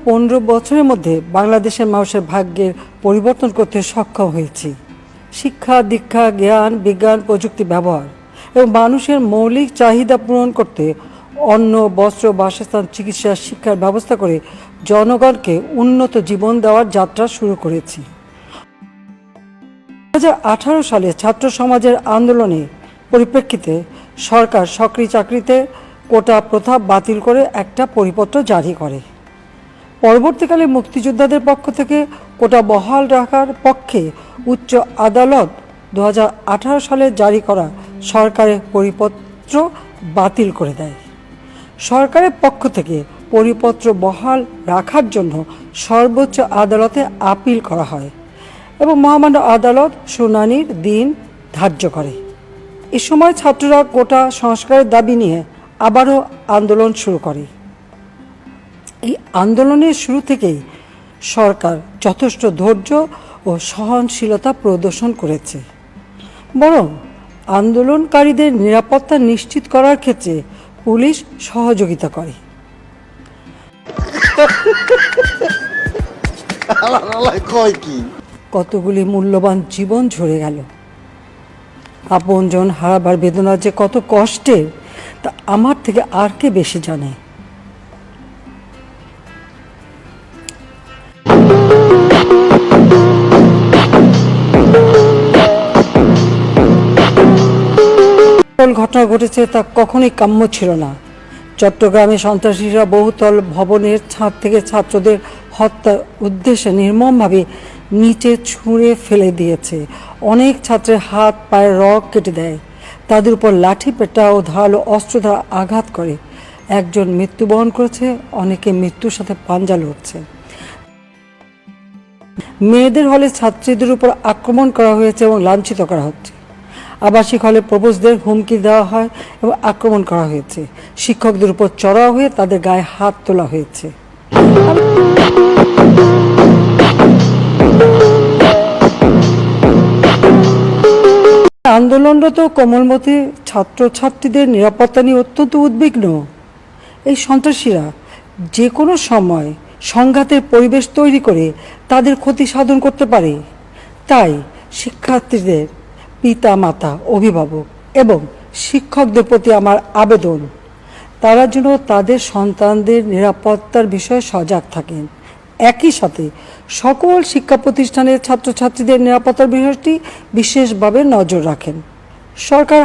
15 বছরের মধ্যে বাংলাদেশের মানুষের ভাগ্যের পরিবর্তন করতে সক্ষম হয়েছি। শিক্ষা, দীক্ষা, জ্ঞান, বিজ্ঞান, প্রযুক্তি ব্যবহার এবং মানুষের মৌলিক চাহিদা পূরণ করতে অন্ন, বস্ত্র, বাসস্থান, চিকিৎসা, শিক্ষার ব্যবস্থা করে জনগণকে উন্নত জীবন দেওয়ার যাত্রা শুরু করেছি। 2018 সালে ছাত্র সমাজের আন্দোলনের পরিপ্রেক্ষিতে সরকার সরকারি চাকরিতে কোটা প্রথা বাতিল করে একটা পরিপত্র জারি করে। পরবর্তীকালে মুক্তিযোদ্ধাদের পক্ষ থেকে কোটা বহাল রাখার পক্ষে উচ্চ আদালত 2018 সালে জারি করা সরকারের পরিপত্র বাতিল করে দেয়। সরকারের পক্ষ থেকে পরিপত্র বহাল রাখার জন্য সর্বোচ্চ আদালতে আপিল করা হয় এবং মহামান্য আদালত শুনানির দিন ধার্য করে। এ সময় ছাত্ররা কোটা সংস্কারের দাবি নিয়ে আবারও আন্দোলন শুরু করে। এই আন্দোলনের শুরু থেকেই সরকার যথেষ্ট ধৈর্য ও সহনশীলতা প্রদর্শন করেছে, বরং আন্দোলনকারীদের নিরাপত্তা নিশ্চিত করার ক্ষেত্রে পুলিশ সহযোগিতা করে। কতগুলি মূল্যবান জীবন ঝরে গেল। আপনজন হারাবার বেদনা যে কত কষ্টের তা আমার থেকে আর কে বেশি জানে। ঘটনা ঘটেছে তা কখনোই কাম্য ছিল না। চট্টগ্রামে সন্ত্রাসীরা বহুতল ভবনের ছাদ থেকে ছাত্রদের হত্যার উদ্দেশ্যে নির্মমভাবে নিচে ছুঁড়ে ফেলে দিয়েছে। অনেক ছাত্রের হাত পায়ের রগ কেটে দেয়, তাদের উপর লাঠি পেটা ও ধারালো অস্ত্র দ্বারা আঘাত করে। একজন মৃত্যুবরণ করেছে, অনেকে মৃত্যুর সাথে পাঞ্জা লড়ছে। মেয়েদের হলে ছাত্রীদের উপর আক্রমণ করা হয়েছে এবং লাঞ্ছিত করা হচ্ছে। আবাসিক হলে প্রবোজদের হুমকি দেওয়া হয় এবং আক্রমণ করা হয়েছে। শিক্ষকদের উপর চড়াও হয়ে তাদের গায়ে হাত তোলা হয়েছে। আন্দোলনরত কোমলমতি ছাত্রছাত্রীদের নিরাপত্তা নিয়ে অত্যন্ত উদ্বিগ্ন। এই সন্ত্রাসীরা যে কোনো সময় সংঘাতের পরিবেশ তৈরি করে তাদের ক্ষতি সাধন করতে পারে। তাই শিক্ষার্থীদের পিতা মাতা, অভিভাবক এবং শিক্ষকদের প্রতি আমার আবেদন, তারা যেন তাদের সন্তানদের নিরাপত্তার বিষয়ে সজাগ থাকেন। একই সাথে সকল শিক্ষা প্রতিষ্ঠানের ছাত্রছাত্রীদের নিরাপত্তার বিষয়টি বিশেষভাবে নজর রাখেন। সরকার